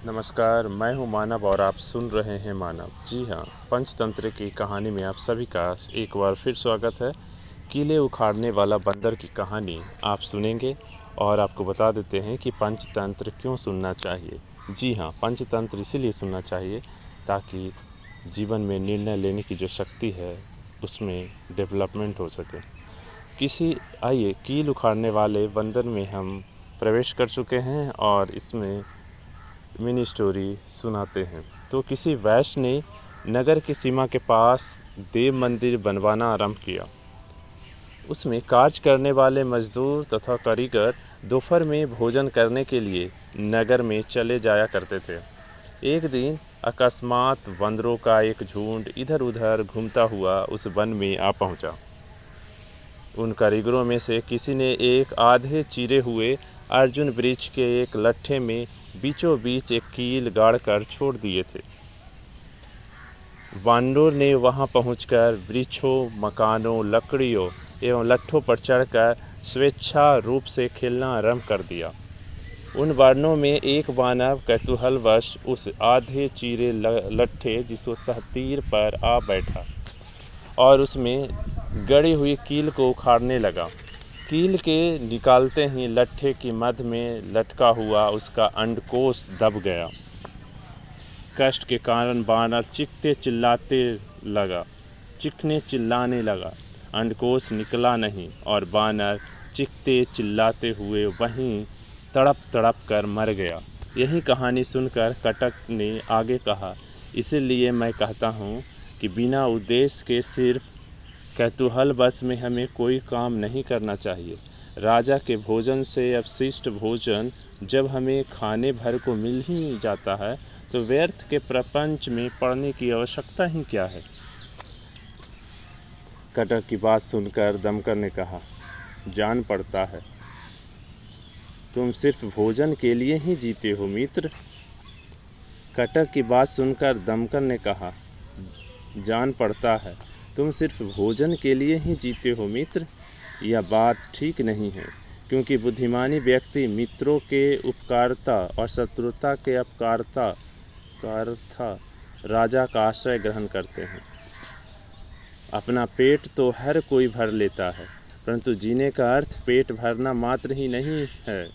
नमस्कार, मैं हूं मानव और आप सुन रहे हैं मानव। जी हाँ, पंचतंत्र की कहानी में आप सभी का एक बार फिर स्वागत है। कीले उखाड़ने वाला बंदर की कहानी आप सुनेंगे और आपको बता देते हैं कि पंचतंत्र क्यों सुनना चाहिए। जी हाँ, पंचतंत्र इसीलिए सुनना चाहिए ताकि जीवन में निर्णय लेने की जो शक्ति है उसमें डेवलपमेंट हो सके। आइए कील उखाड़ने वाले बंदर में हम प्रवेश कर चुके हैं और इसमें मिनी स्टोरी सुनाते हैं। तो किसी वैश्य ने नगर की सीमा के पास देव मंदिर बनवाना आरंभ किया। उसमें कार्य करने वाले मजदूर तथा कारीगर दोपहर में भोजन करने के लिए नगर में चले जाया करते थे। एक दिन अकस्मात बंदरों का एक झुंड इधर उधर घूमता हुआ उस वन में आ पहुंचा। उन कारीगरों में से किसी ने एक आधे चीरे हुए अर्जुन वृक्ष के एक लट्ठे में बीचों बीच एक कील गाड़कर छोड़ दिए थे। वानरों ने वहां पहुंचकर वृक्षों, मकानों, लकड़ियों एवं लट्ठों पर चढ़कर स्वेच्छा रूप से खेलना आरंभ कर दिया। उन वानरों में एक वानर कौतूहलवश उस आधे चीरे लट्ठे जिसको सहतीर पर आ बैठा और उसमें गड़ी हुई कील को उखाड़ने लगा। कील के निकालते ही लट्ठे की मध्य में लटका हुआ उसका अंडकोश दब गया। कष्ट के कारण बानर चिल्लाने लगा। अंडकोश निकला नहीं और बानर चीखते चिल्लाते हुए वहीं तड़प तड़प कर मर गया। यही कहानी सुनकर कटक ने आगे कहा, इसीलिए मैं कहता हूँ कि बिना उद्देश्य के सिर्फ कौतूहल बस में हमें कोई काम नहीं करना चाहिए। राजा के भोजन से अपशिष्ट भोजन जब हमें खाने भर को मिल ही जाता है तो व्यर्थ के प्रपंच में पड़ने की आवश्यकता ही क्या है। कटक की बात सुनकर दमकल ने कहा, जान पड़ता है तुम सिर्फ भोजन के लिए ही जीते हो मित्र। कटक की बात सुनकर दमकल ने कहा, जान पड़ता है तुम सिर्फ भोजन के लिए ही जीते हो मित्र। यह बात ठीक नहीं है, क्योंकि बुद्धिमानी व्यक्ति मित्रों के उपकारता और शत्रुता के अपकारता राजा का आश्रय ग्रहण करते हैं। अपना पेट तो हर कोई भर लेता है, परंतु जीने का अर्थ पेट भरना मात्र ही नहीं है।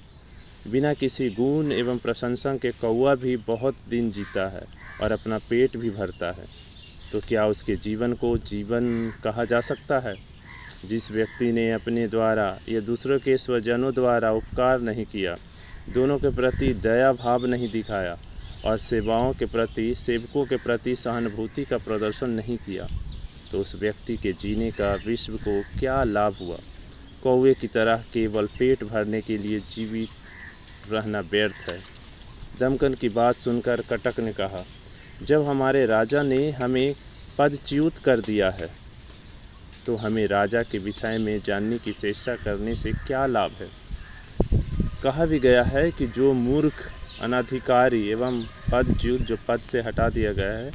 बिना किसी गुण एवं प्रशंसा के कौवा भी बहुत दिन जीता है और अपना पेट भी भरता है, तो क्या उसके जीवन को जीवन कहा जा सकता है? जिस व्यक्ति ने अपने द्वारा या दूसरों के स्वजनों द्वारा उपकार नहीं किया, दोनों के प्रति दया भाव नहीं दिखाया और सेवकों के प्रति सहानुभूति का प्रदर्शन नहीं किया, तो उस व्यक्ति के जीने का विश्व को क्या लाभ हुआ? कौवे की तरह केवल पेट भरने के लिए जीवित रहना व्यर्थ है। दमकल की बात सुनकर कटक ने कहा, जब हमारे राजा ने हमें पदच्युत कर दिया है तो हमें राजा के विषय में जानने की चेष्टा करने से क्या लाभ है? कहा भी गया है कि जो मूर्ख, अनधिकारी एवं पदच्युत जो पद से हटा दिया गया है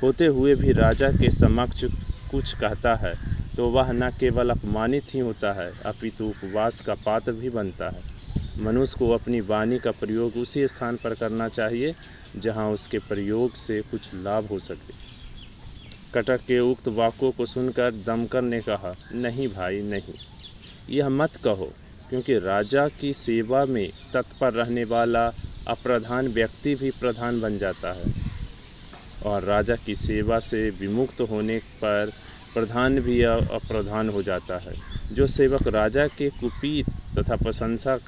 होते हुए भी राजा के समक्ष कुछ कहता है तो वह न केवल अपमानित ही होता है अपितु उपवास का पात्र भी बनता है। मनुष्य को अपनी वाणी का प्रयोग उसी स्थान पर करना चाहिए जहां उसके प्रयोग से कुछ लाभ हो सके। कटक के उक्त वाक्यों को सुनकर दमकल ने कहा, नहीं भाई नहीं, यह मत कहो, क्योंकि राजा की सेवा में तत्पर रहने वाला अप्रधान व्यक्ति भी प्रधान बन जाता है और राजा की सेवा से विमुक्त होने पर प्रधान भी अप्रधान हो जाता है। जो सेवक राजा के कुपीत तथा प्रशंसा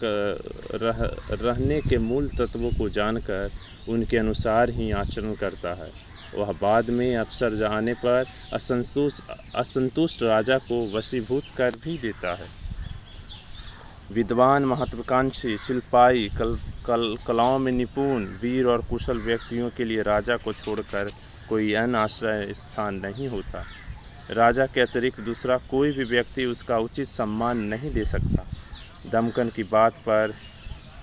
रहने के मूल तत्वों को जानकर उनके अनुसार ही आचरण करता है, वह बाद में अवसर जाने पर असंतुष्ट राजा को वशीभूत कर भी देता है। विद्वान, महत्वाकांक्षी, शिल्पाई, कलाओं में निपुण, वीर और कुशल व्यक्तियों के लिए राजा को छोड़कर कोई अन्य आश्रय स्थान नहीं होता। राजा के अतिरिक्त दूसरा कोई भी व्यक्ति उसका उचित सम्मान नहीं दे सकता। दमकल की बात पर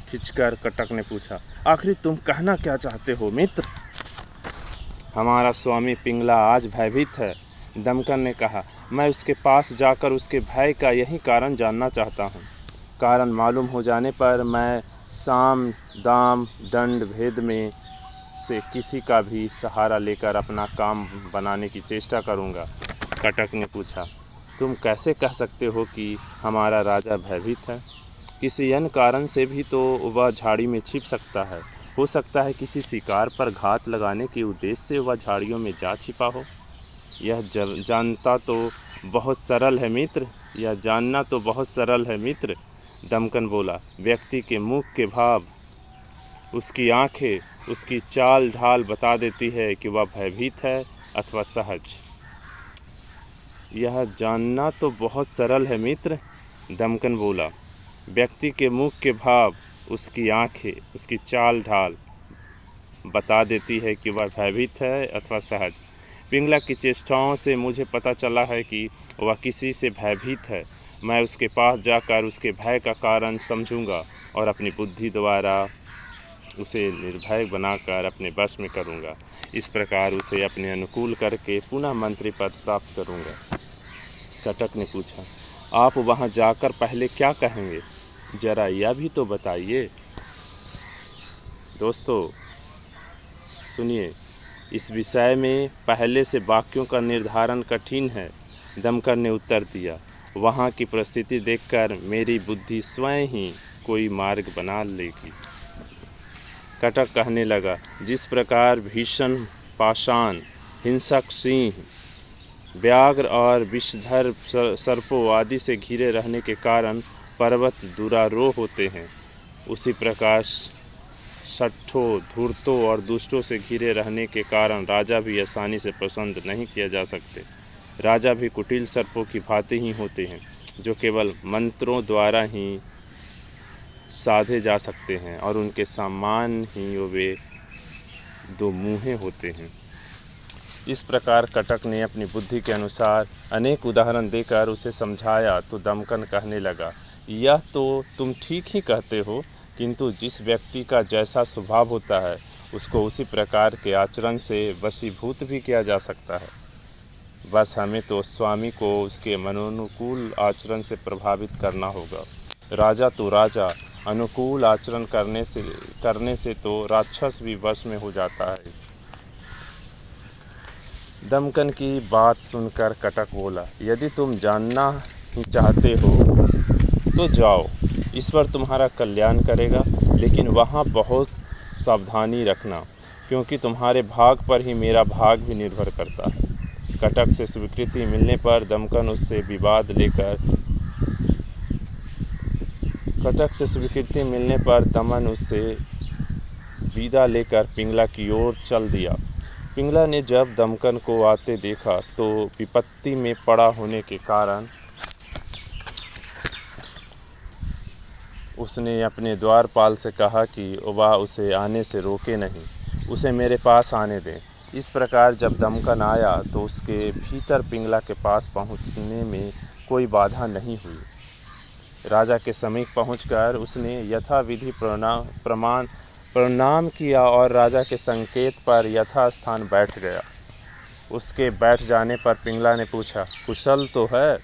खिंचकर कटक ने पूछा, आखिर तुम कहना क्या चाहते हो मित्र? हमारा स्वामी पिंगला आज भयभीत है। दमकल ने कहा, मैं उसके पास जाकर उसके भय का यही कारण जानना चाहता हूँ। कारण मालूम हो जाने पर मैं साम दाम दंड भेद में से किसी का भी सहारा लेकर अपना काम बनाने की चेष्टा करूँगा। कटक ने पूछा, तुम कैसे कह सकते हो कि हमारा राजा भयभीत है? किसी अन्य कारण से भी तो वह झाड़ी में छिप सकता है। हो सकता है किसी शिकार पर घात लगाने के उद्देश्य से वह झाड़ियों में जा छिपा हो। यह जानता तो बहुत सरल है मित्र, यह जानना तो बहुत सरल है मित्र, दमकन बोला। व्यक्ति के मुख के भाव, उसकी आंखें, उसकी चाल ढाल बता देती है कि वह भयभीत है अथवा सहज। यह जानना तो बहुत सरल है मित्र, दमकन बोला। व्यक्ति के मुख के भाव, उसकी आंखें, उसकी चाल ढाल बता देती है कि वह भयभीत है अथवा सहज। पिंगला की चेष्टाओं से मुझे पता चला है कि वह किसी से भयभीत है। मैं उसके पास जाकर उसके भय का कारण समझूंगा और अपनी बुद्धि द्वारा उसे निर्भय बनाकर अपने वश में करूंगा। इस प्रकार उसे अपने अनुकूल करके पुनः मंत्री पद प्राप्त करूंगा। कटक ने पूछा, आप वहां जाकर पहले क्या कहेंगे? जरा यह भी तो बताइए। दोस्तों सुनिए, इस विषय में पहले से वाक्यों का निर्धारण कठिन है, दमकन ने उत्तर दिया। वहाँ की परिस्थिति देखकर मेरी बुद्धि स्वयं ही कोई मार्ग बना लेगी। कटक कहने लगा, जिस प्रकार भीषण पाषाण, हिंसक सिंह, व्याघ्र और विषधर सर्पों आदि से घिरे रहने के कारण पर्वत दुरारोह होते हैं, उसी प्रकार शठों, धूर्तों और दुष्टों से घिरे रहने के कारण राजा भी आसानी से पसंद नहीं किया जा सकते। राजा भी कुटिल सर्पों की भांति ही होते हैं, जो केवल मंत्रों द्वारा ही साधे जा सकते हैं और उनके समान ही वे दो मुँहे होते हैं। इस प्रकार कटक ने अपनी बुद्धि के अनुसार अनेक उदाहरण देकर उसे समझाया तो दमकन कहने लगा, यह तो तुम ठीक ही कहते हो, किंतु जिस व्यक्ति का जैसा स्वभाव होता है उसको उसी प्रकार के आचरण से वशीभूत भी किया जा सकता है। बस हमें तो स्वामी को उसके मनोनुकूल आचरण से प्रभावित करना होगा। राजा तो राजा, अनुकूल आचरण करने से तो राक्षस भी वश में हो जाता है। दमकन की बात सुनकर कटक बोला, यदि तुम जानना ही चाहते हो तो जाओ, ईश्वर तुम्हारा कल्याण करेगा, लेकिन वहाँ बहुत सावधानी रखना, क्योंकि तुम्हारे भाग पर ही मेरा भाग भी निर्भर करता है। कटक से स्वीकृति मिलने पर दमकन उससे विदा लेकर पिंगला की ओर चल दिया। पिंगला ने जब दमकन को आते देखा तो विपत्ति में पड़ा होने के कारण उसने अपने द्वारपाल से कहा कि वह उसे आने से रोके नहीं, उसे मेरे पास आने दें। इस प्रकार जब दमकन आया तो उसके भीतर पिंगला के पास पहुंचने में कोई बाधा नहीं हुई। राजा के समीप पहुंचकर उसने यथाविधि प्रणाम किया और राजा के संकेत पर यथास्थान बैठ गया। उसके बैठ जाने पर पिंगला ने पूछा, कुशल तो है?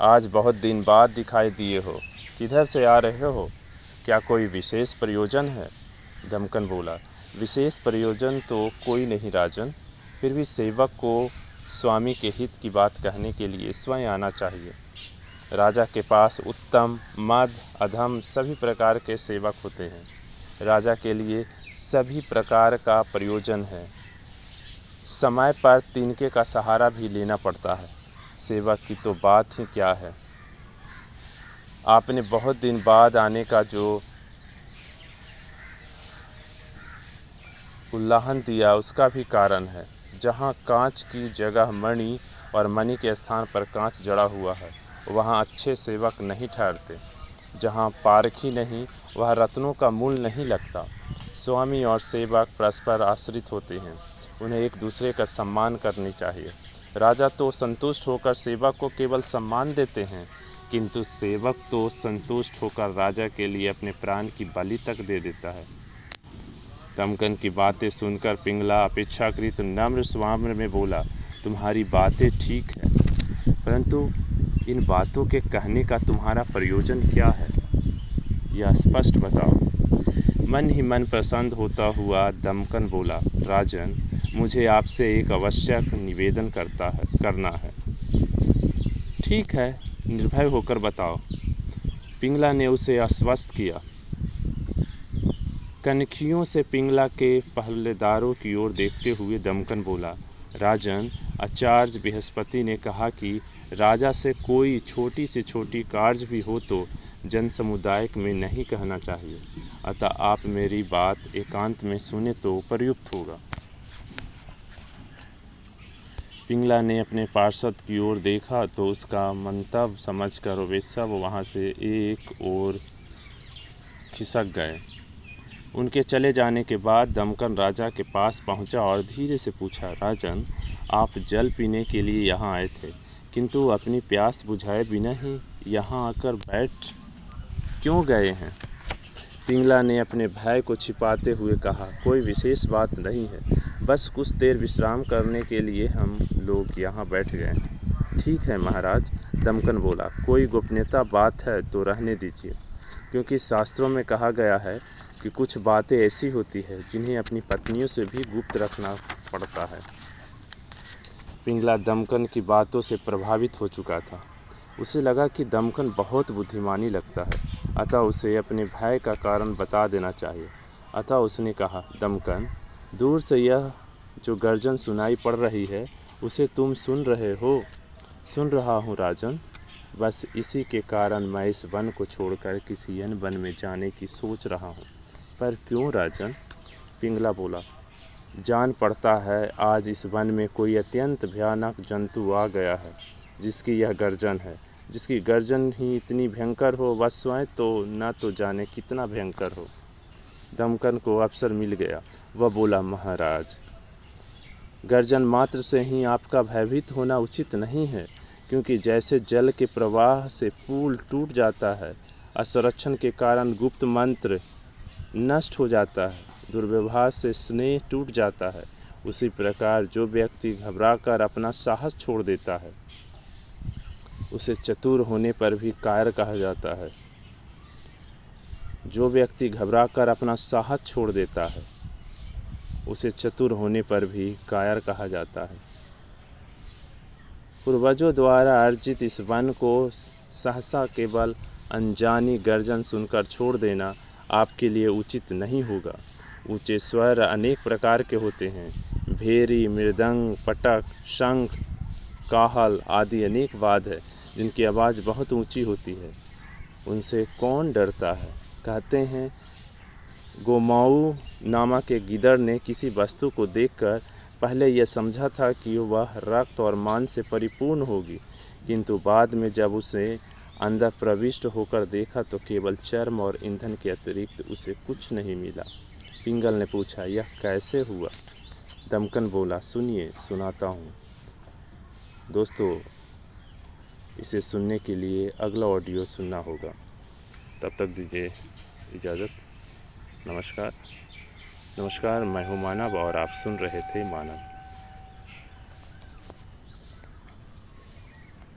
आज बहुत दिन बाद दिखाई दिए हो, किधर से आ रहे हो? क्या कोई विशेष प्रयोजन है? दमकन बोला, विशेष प्रयोजन तो कोई नहीं राजन, फिर भी सेवक को स्वामी के हित की बात कहने के लिए स्वयं आना चाहिए। राजा के पास उत्तम, मध्य, अधम सभी प्रकार के सेवक होते हैं। राजा के लिए सभी प्रकार का प्रयोजन है। समय पर तिनके का सहारा भी लेना पड़ता है। सेवक की तो बात ही क्या है। आपने बहुत दिन बाद आने का जो उल्लाहन दिया उसका भी कारण है। जहाँ कांच की जगह मणि और मणि के स्थान पर कांच जड़ा हुआ है, वहाँ अच्छे सेवक नहीं ठहरते। जहाँ पारखी नहीं, वह रत्नों का मूल नहीं लगता। स्वामी और सेवक परस्पर आश्रित होते हैं, उन्हें एक दूसरे का सम्मान करनी चाहिए। राजा तो संतुष्ट होकर सेवक को केवल सम्मान देते हैं, किंतु सेवक तो संतुष्ट होकर राजा के लिए अपने प्राण की बलि तक दे देता है। दमकन की बातें सुनकर पिंगला अपेक्षाकृत नम्र स्वभाव में बोला, तुम्हारी बातें ठीक है, परंतु इन बातों के कहने का तुम्हारा प्रयोजन क्या है? यह स्पष्ट बताओ। मन ही मन प्रसन्न होता हुआ दमकन बोला, राजन, मुझे आपसे एक आवश्यक निवेदन करना है। ठीक है, निर्भय होकर बताओ, पिंगला ने उसे आश्वस्त किया। कनखियों से पिंगला के पहरेदारों की ओर देखते हुए दमकन बोला, राजन, आचार्य बृहस्पति ने कहा कि राजा से कोई छोटी से छोटी कार्य भी हो तो जन समुदाय में नहीं कहना चाहिए, अतः आप मेरी बात एकांत में सुने तो प्रयुक्त होगा। पिंगला ने अपने पार्षद की ओर देखा तो उसका मंतव्य समझकर वे सब वहाँ से एक ओर खिसक गए। उनके चले जाने के बाद दमकन राजा के पास पहुंचा और धीरे से पूछा, राजन, आप जल पीने के लिए यहाँ आए थे, किंतु अपनी प्यास बुझाए बिना ही यहाँ आकर बैठ क्यों गए हैं? पिंगला ने अपने भय को छिपाते हुए कहा, कोई विशेष बात नहीं है, बस कुछ देर विश्राम करने के लिए हम लोग यहाँ बैठ गए। ठीक है महाराज, दमकन बोला, कोई गोपनीयता बात है तो रहने दीजिए, क्योंकि शास्त्रों में कहा गया है कि कुछ बातें ऐसी होती है जिन्हें अपनी पत्नियों से भी गुप्त रखना पड़ता है। पिंगला दमकन की बातों से प्रभावित हो चुका था। उसे लगा कि दमकन बहुत बुद्धिमानी लगता है, अतः उसे अपने भय का कारण बता देना चाहिए। अतः उसने कहा, दमकन, दूर से यह जो गर्जन सुनाई पड़ रही है उसे तुम सुन रहे हो? सुन रहा हूँ राजन, बस इसी के कारण मैं इस वन को छोड़कर किसी अन्य वन में जाने की सोच रहा हूँ। पर क्यों राजन? पिंगला बोला, जान पड़ता है आज इस वन में कोई अत्यंत भयानक जंतु आ गया है जिसकी यह गर्जन है, जिसकी गर्जन ही इतनी भयंकर हो वह स्वयं तो न तो जाने कितना भयंकर हो। दमकन को अवसर मिल गया। वह बोला, महाराज, गर्जन मात्र से ही आपका भयभीत होना उचित नहीं है, क्योंकि जैसे जल के प्रवाह से पुल टूट जाता है, असंरक्षण के कारण गुप्त मंत्र नष्ट हो जाता है, दुर्व्यवहार से स्नेह टूट जाता है, उसी प्रकार जो व्यक्ति घबराकर अपना साहस छोड़ देता है उसे चतुर होने पर भी कायर कहा जाता है। जो व्यक्ति घबराकर अपना साहस छोड़ देता है उसे चतुर होने पर भी कायर कहा जाता है। पूर्वजों द्वारा अर्जित इस वन को सहसा केवल अनजानी गर्जन सुनकर छोड़ देना आपके लिए उचित नहीं होगा। ऊंचे स्वर अनेक प्रकार के होते हैं। भेरी, मृदंग, पटक, शंख, काहल आदि अनेक वाद्य है जिनकी आवाज़ बहुत ऊंची होती है। उनसे कौन डरता है? कहते हैं गोमाऊ नामक एक गिदड़ ने किसी वस्तु को देखकर पहले यह समझा था कि वह रक्त और मांस से परिपूर्ण होगी, किंतु बाद में जब उसे अंदर प्रविष्ट होकर देखा तो केवल चर्म और ईंधन के अतिरिक्त उसे कुछ नहीं मिला। पिंगल ने पूछा, यह कैसे हुआ? दमकन बोला, सुनिए, सुनाता हूँ। दोस्तों, इसे सुनने के लिए अगला ऑडियो सुनना होगा। तब तक दीजिए इजाज़त। नमस्कार, मैं हूँ मानव और आप सुन रहे थे मानव।